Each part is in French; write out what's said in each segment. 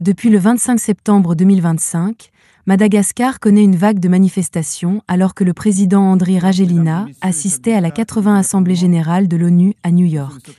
Depuis le 25 septembre 2025, Madagascar connaît une vague de manifestations alors que le président Andry Rajoelina assistait à la 80e Assemblée générale de l'ONU à New York.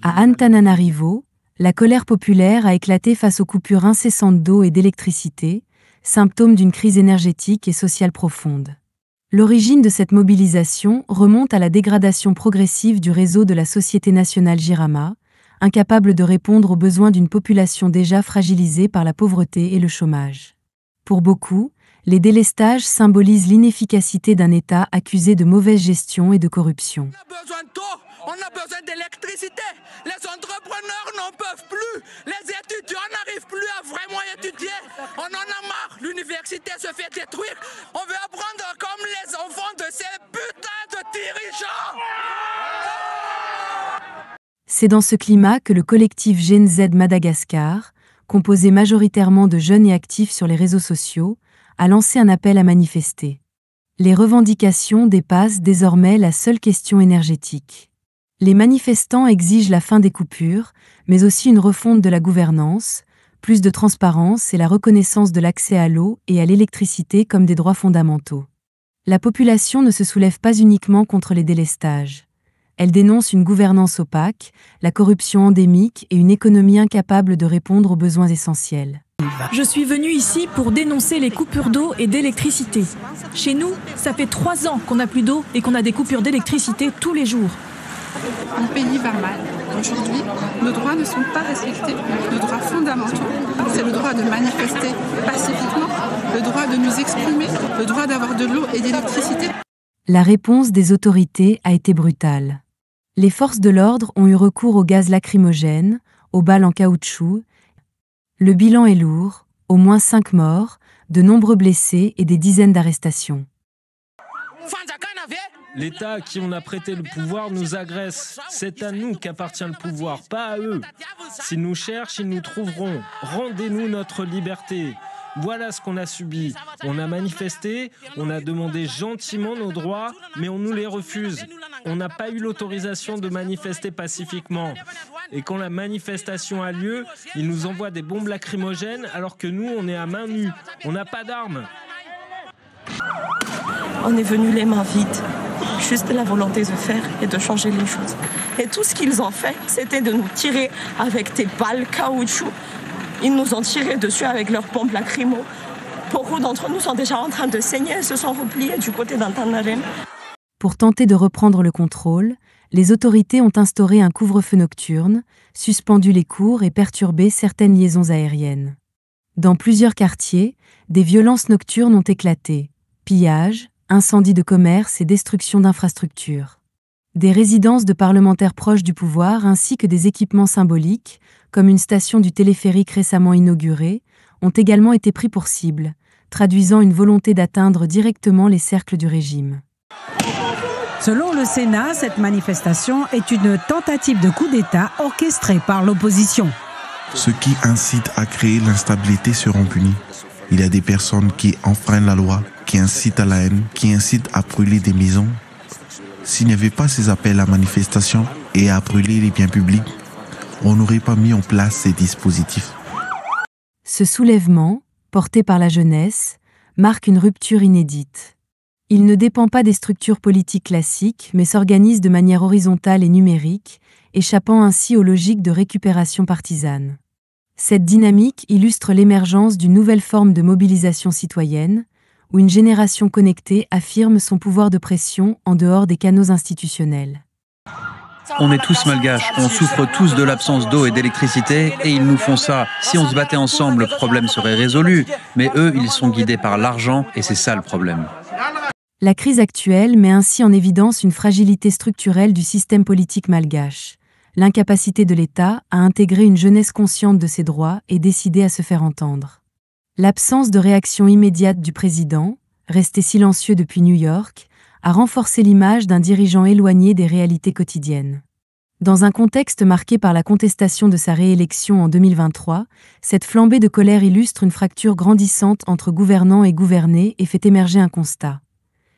À Antananarivo, la colère populaire a éclaté face aux coupures incessantes d'eau et d'électricité, symptôme d'une crise énergétique et sociale profonde. L'origine de cette mobilisation remonte à la dégradation progressive du réseau de la Société nationale Jirama, incapable de répondre aux besoins d'une population déjà fragilisée par la pauvreté et le chômage. Pour beaucoup, les délestages symbolisent l'inefficacité d'un État accusé de mauvaise gestion et de corruption. On a besoin d'eau, on a besoin d'électricité. Les entrepreneurs n'en peuvent plus. Les étudiants n'arrivent plus à vraiment étudier. On en a marre. L'université se fait détruire. On veut apprendre comme les enfants de ces putains de dirigeants. C'est dans ce climat que le collectif Gen Z Madagascar, composé majoritairement de jeunes et actifs sur les réseaux sociaux, a lancé un appel à manifester. Les revendications dépassent désormais la seule question énergétique. Les manifestants exigent la fin des coupures, mais aussi une refonte de la gouvernance, plus de transparence et la reconnaissance de l'accès à l'eau et à l'électricité comme des droits fondamentaux. La population ne se soulève pas uniquement contre les délestages. Elle dénonce une gouvernance opaque, la corruption endémique et une économie incapable de répondre aux besoins essentiels. Je suis venue ici pour dénoncer les coupures d'eau et d'électricité. Chez nous, ça fait 3 ans qu'on n'a plus d'eau et qu'on a des coupures d'électricité tous les jours. Mon pays va mal. Aujourd'hui, nos droits ne sont pas respectés. Nos droits fondamentaux, c'est le droit de manifester pacifiquement, le droit de nous exprimer, le droit d'avoir de l'eau et d'électricité. La réponse des autorités a été brutale. Les forces de l'ordre ont eu recours au gaz lacrymogène, aux balles en caoutchouc. Le bilan est lourd, au moins 5 morts, de nombreux blessés et des dizaines d'arrestations. L'État à qui on a prêté le pouvoir nous agresse. C'est à nous qu'appartient le pouvoir, pas à eux. S'ils nous cherchent, ils nous trouveront. Rendez-nous notre liberté. Voilà ce qu'on a subi. On a manifesté, on a demandé gentiment nos droits, mais on nous les refuse. On n'a pas eu l'autorisation de manifester pacifiquement. Et quand la manifestation a lieu, ils nous envoient des bombes lacrymogènes alors que nous, on est à main nue. On n'a pas d'armes. On est venu les mains vides. Juste la volonté de faire et de changer les choses. Et tout ce qu'ils ont fait, c'était de nous tirer avec des balles caoutchouc. Ils nous ont tiré dessus avec leurs bombes lacrymo. Beaucoup d'entre nous sont déjà en train de saigner et se sont repliés du côté d'Antananarivo. Pour tenter de reprendre le contrôle, les autorités ont instauré un couvre-feu nocturne, suspendu les cours et perturbé certaines liaisons aériennes. Dans plusieurs quartiers, des violences nocturnes ont éclaté. Pillages, incendies de commerce et destruction d'infrastructures. Des résidences de parlementaires proches du pouvoir ainsi que des équipements symboliques, comme une station du téléphérique récemment inaugurée, ont également été pris pour cible, traduisant une volonté d'atteindre directement les cercles du régime. Selon le Sénat, cette manifestation est une tentative de coup d'État orchestrée par l'opposition. Ceux qui incitent à créer l'instabilité seront punis. Il y a des personnes qui enfreignent la loi, qui incitent à la haine, qui incitent à brûler des maisons. S'il n'y avait pas ces appels à manifestation et à brûler les biens publics, on n'aurait pas mis en place ces dispositifs. Ce soulèvement, porté par la jeunesse, marque une rupture inédite. Il ne dépend pas des structures politiques classiques, mais s'organise de manière horizontale et numérique, échappant ainsi aux logiques de récupération partisane. Cette dynamique illustre l'émergence d'une nouvelle forme de mobilisation citoyenne, où une génération connectée affirme son pouvoir de pression en dehors des canaux institutionnels. On est tous malgaches, on souffre tous de l'absence d'eau et d'électricité et ils nous font ça. Si on se battait ensemble, le problème serait résolu. Mais eux, ils sont guidés par l'argent et c'est ça le problème. La crise actuelle met ainsi en évidence une fragilité structurelle du système politique malgache, l'incapacité de l'État à intégrer une jeunesse consciente de ses droits et décidée à se faire entendre. L'absence de réaction immédiate du président, resté silencieux depuis New York, a renforcé l'image d'un dirigeant éloigné des réalités quotidiennes. Dans un contexte marqué par la contestation de sa réélection en 2023, cette flambée de colère illustre une fracture grandissante entre gouvernants et gouvernés et fait émerger un constat.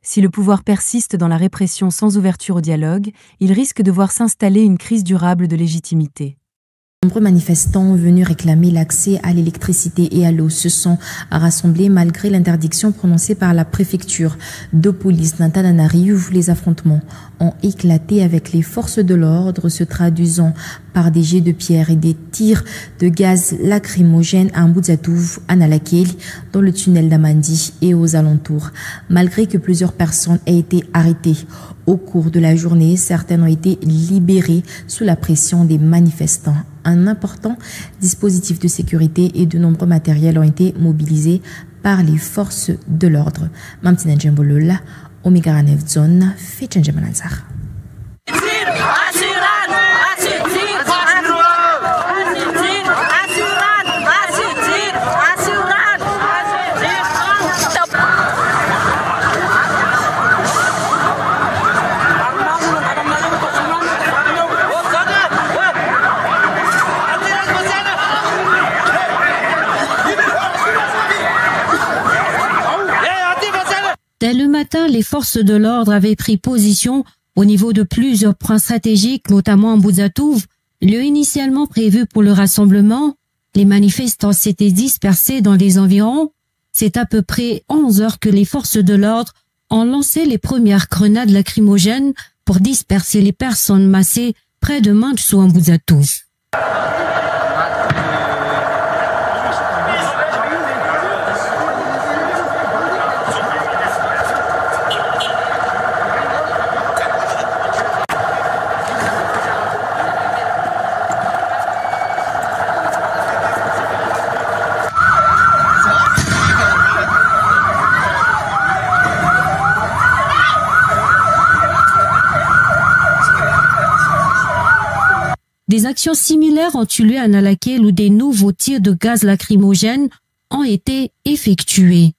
Si le pouvoir persiste dans la répression sans ouverture au dialogue, il risque de voir s'installer une crise durable de légitimité. Nombreux manifestants venus réclamer l'accès à l'électricité et à l'eau se sont rassemblés malgré l'interdiction prononcée par la préfecture de police d'Antananarivo. Les affrontements ont éclaté avec les forces de l'ordre, se traduisant par des jets de pierre et des tirs de gaz lacrymogène à Mbudzatouv, à Nalakeli, dans le tunnel d'Amandi et aux alentours. Malgré que plusieurs personnes aient été arrêtées au cours de la journée, certaines ont été libérées sous la pression des manifestants. Un important dispositif de sécurité et de nombreux matériels ont été mobilisés par les forces de l'ordre. Mamtina Djembolola, Omega Ranev Zone, Fetchen Djemanazar. Dès le matin, les forces de l'ordre avaient pris position au niveau de plusieurs points stratégiques, notamment en Mbudzatouv, lieu initialement prévu pour le rassemblement. Les manifestants s'étaient dispersés dans les environs. C'est à peu près 11 heures que les forces de l'ordre ont lancé les premières grenades lacrymogènes pour disperser les personnes massées près de Mandchou en Mbudzatouv. Des actions similaires ont eu lieu à Nalakeli où des nouveaux tirs de gaz lacrymogène ont été effectués.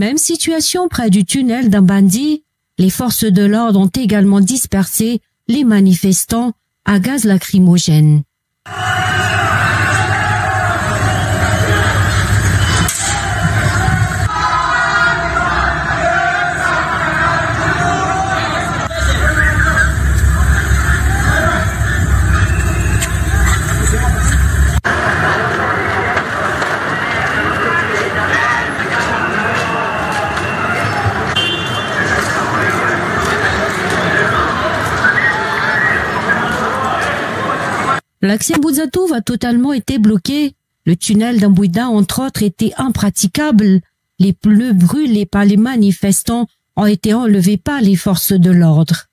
Même situation près du tunnel d'Ambandi, les forces de l'ordre ont également dispersé les manifestants à gaz lacrymogène. L'accès à Mbudzatouv a totalement été bloqué. Le tunnel d'Ambouida, entre autres, était impraticable. Les pneus brûlés par les manifestants ont été enlevés par les forces de l'ordre.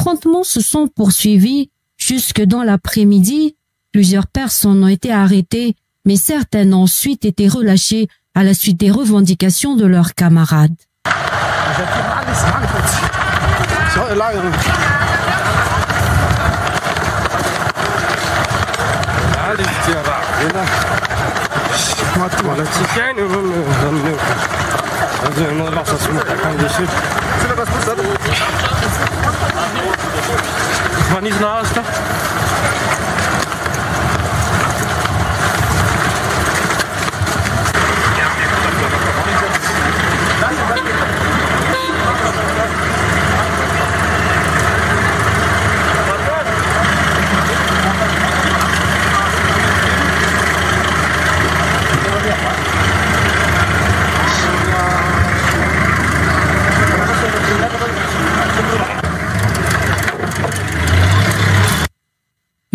affrontements se sont poursuivis jusque dans l'après-midi. Plusieurs personnes ont été arrêtées, mais certaines ont ensuite été relâchées à la suite des revendications de leurs camarades.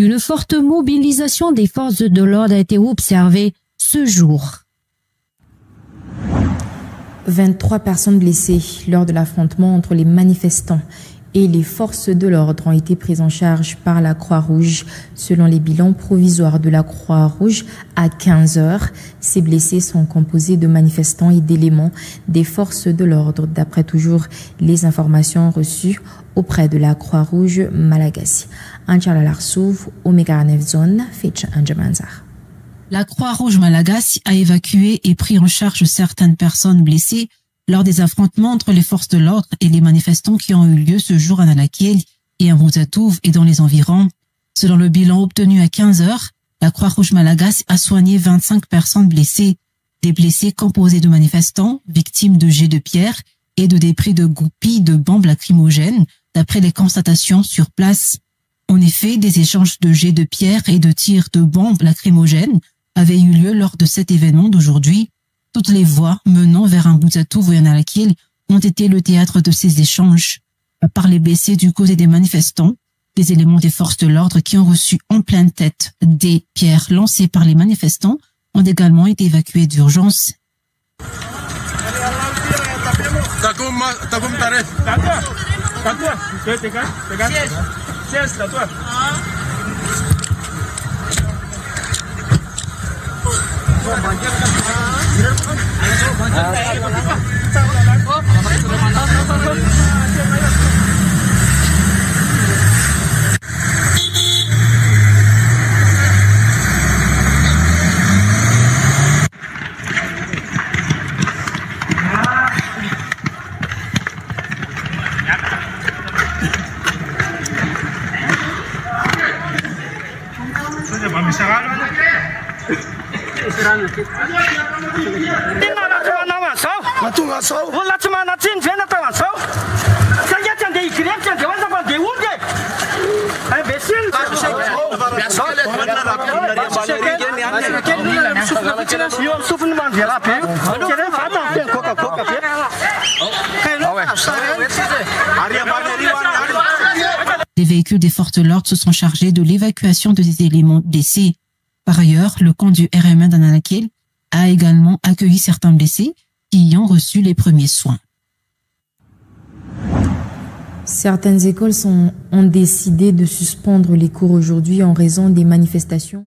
Une forte mobilisation des forces de l'ordre a été observée ce jour. 23 personnes blessées lors de l'affrontement entre les manifestants et les forces de l'ordre ont été prises en charge par la Croix-Rouge. Selon les bilans provisoires de la Croix-Rouge, à 15 heures, ces blessés sont composés de manifestants et d'éléments des forces de l'ordre, d'après toujours les informations reçues auprès de la Croix-Rouge Malagasy. La Croix-Rouge Malagasy a évacué et pris en charge certaines personnes blessées lors des affrontements entre les forces de l'ordre et les manifestants qui ont eu lieu ce jour à Nalakiel et à Bouzatouf et dans les environs. Selon le bilan obtenu à 15 heures, la Croix-Rouge Malagasy a soigné 25 personnes blessées. Des blessés composés de manifestants, victimes de jets de pierre et de débris de goupilles de bombes lacrymogènes, d'après les constatations sur place. En effet, des échanges de jets de pierre et de tirs de bombes lacrymogènes avaient eu lieu lors de cet événement d'aujourd'hui. Toutes les voies menant vers un Bouzatouf ou un Nalakiel ont été le théâtre de ces échanges. À part les blessés du côté des manifestants, des éléments des forces de l'ordre qui ont reçu en pleine tête des pierres lancées par les manifestants ont également été évacués d'urgence. Les véhicules des forces de l'ordre se sont chargés de l'évacuation de ces éléments blessés. Par ailleurs, le camp du RMN d'Nalakiel a également accueilli certains blessés qui y ont reçu les premiers soins. Certaines écoles ont décidé de suspendre les cours aujourd'hui en raison des manifestations.